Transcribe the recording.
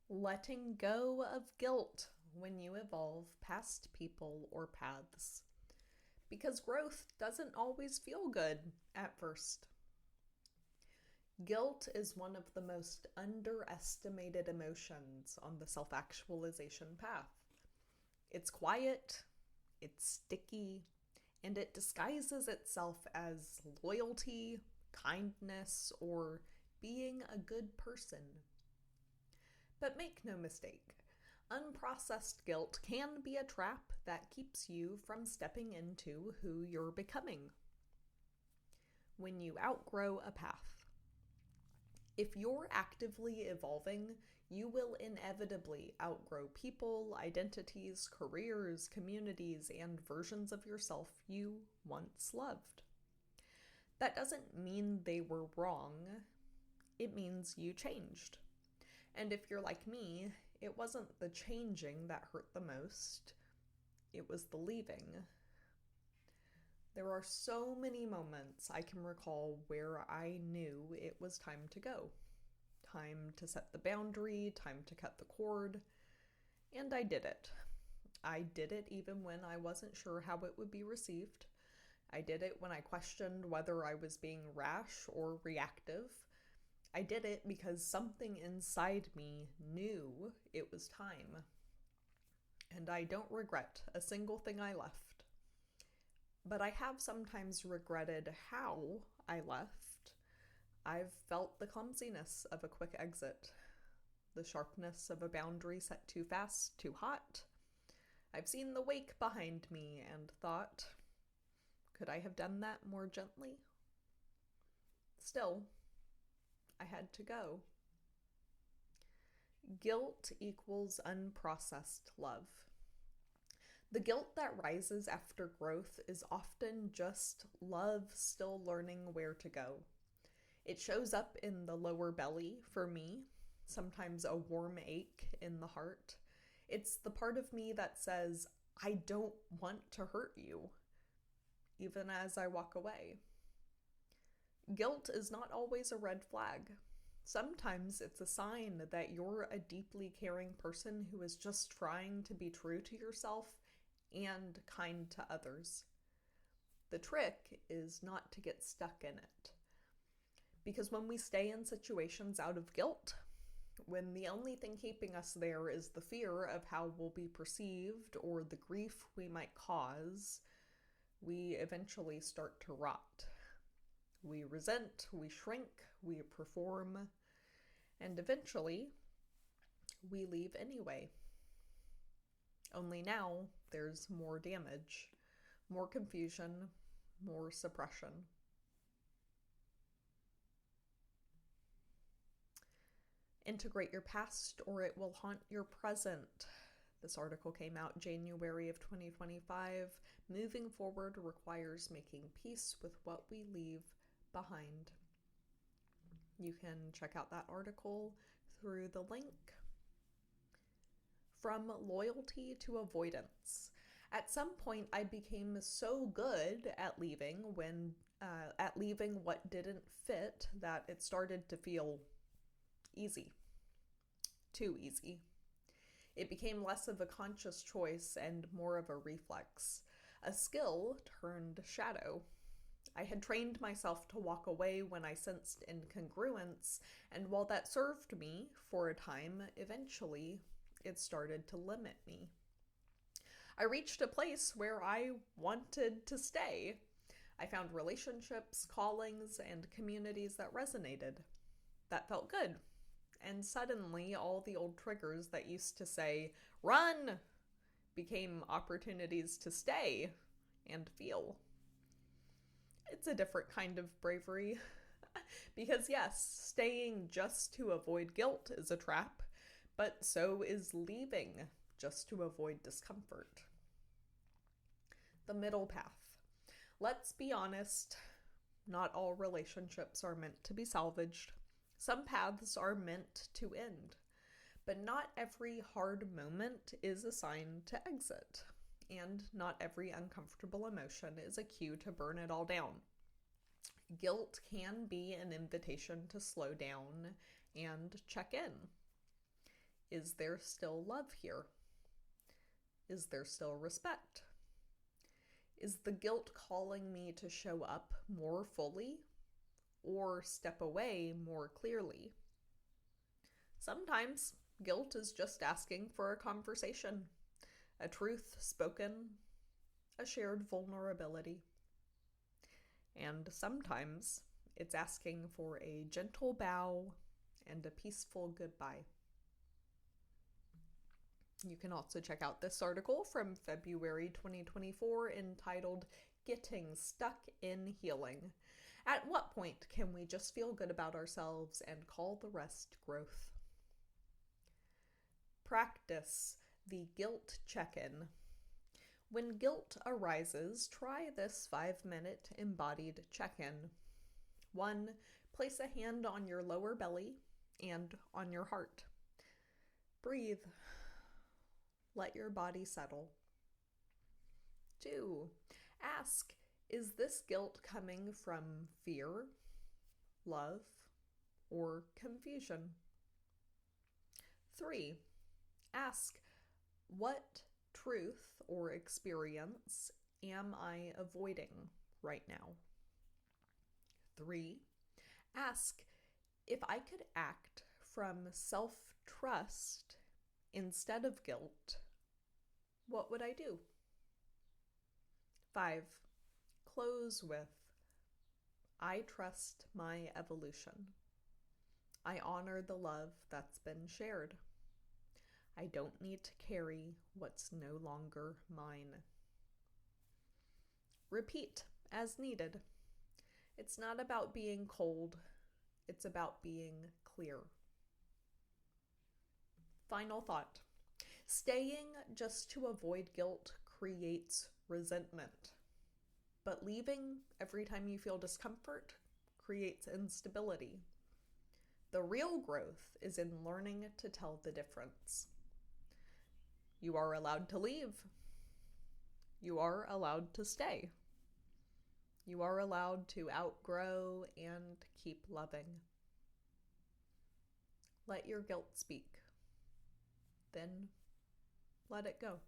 Letting go of guilt when you evolve past people or paths. Because growth doesn't always feel good at first. Guilt is one of the most underestimated emotions on the self-actualization path. It's quiet, it's sticky, and it disguises itself as loyalty, kindness, or being a good person. But make no mistake, unprocessed guilt can be a trap that keeps you from stepping into who you're becoming. When you outgrow a path. If you're actively evolving, you will inevitably outgrow people, identities, careers, communities, and versions of yourself you once loved. That doesn't mean they were wrong. It means you changed. And if you're like me, it wasn't the changing that hurt the most. It was the leaving. There are so many moments I can recall where I knew it was time to go. Time to set the boundary, time to cut the cord. And I did it. I did it even when I wasn't sure how it would be received. I did it when I questioned whether I was being rash or reactive. I did it because something inside me knew it was time. And I don't regret a single thing I left. But I have sometimes regretted how I left. I've felt the clumsiness of a quick exit, the sharpness of a boundary set too fast, too hot. I've seen the wake behind me and thought, could I have done that more gently? Still, I had to go. Guilt equals unprocessed love. The guilt that rises after growth is often just love still learning where to go. It shows up in the lower belly for me, sometimes a warm ache in the heart. It's the part of me that says, I don't want to hurt you, even as I walk away. Guilt is not always a red flag. Sometimes it's a sign that you're a deeply caring person who is just trying to be true to yourself and kind to others. The trick is not to get stuck in it. Because when we stay in situations out of guilt, when the only thing keeping us there is the fear of how we'll be perceived or the grief we might cause, we eventually start to rot. We resent, we shrink, we perform, and eventually we leave anyway. Only now there's more damage, more confusion, more suppression. Integrate your past or it will haunt your present. This article came out January of 2025. Moving forward requires making peace with what we leave behind. You can check out that article through the link. From loyalty to avoidance. At some point, I became so good at leaving what didn't fit that it started to feel easy. Too easy. It became less of a conscious choice and more of a reflex. A skill turned shadow. I had trained myself to walk away when I sensed incongruence, and while that served me for a time, eventually it started to limit me. I reached a place where I wanted to stay. I found relationships, callings, and communities that resonated. That felt good. And suddenly all the old triggers that used to say, run, became opportunities to stay and feel. It's a different kind of bravery. Because yes, staying just to avoid guilt is a trap, but so is leaving just to avoid discomfort. The middle path. Let's be honest, not all relationships are meant to be salvaged. Some paths are meant to end, but not every hard moment is a sign to exit, and not every uncomfortable emotion is a cue to burn it all down. Guilt can be an invitation to slow down and check in. Is there still love here? Is there still respect? Is the guilt calling me to show up more fully or step away more clearly? Sometimes guilt is just asking for a conversation, a truth spoken, a shared vulnerability. And sometimes it's asking for a gentle bow and a peaceful goodbye. You can also check out this article from February 2024 entitled Getting Stuck in Healing. At what point can we just feel good about ourselves and call the rest growth? Practice the guilt check-in. When guilt arises, try this 5-minute embodied check-in. 1. Place a hand on your lower belly and on your heart. Breathe. Let your body settle. 2. Ask, is this guilt coming from fear, love, or confusion? 3. Ask, what truth or experience am I avoiding right now? 3. Ask, if I could act from self-trust instead of guilt, what would I do? 5. Close with, I trust my evolution. I honor the love that's been shared. I don't need to carry what's no longer mine. Repeat as needed. It's not about being cold, it's about being clear. Final thought. Staying just to avoid guilt creates resentment, but leaving every time you feel discomfort creates instability. The real growth is in learning to tell the difference. You are allowed to leave. You are allowed to stay. You are allowed to outgrow and keep loving. Let your guilt speak. Then let it go.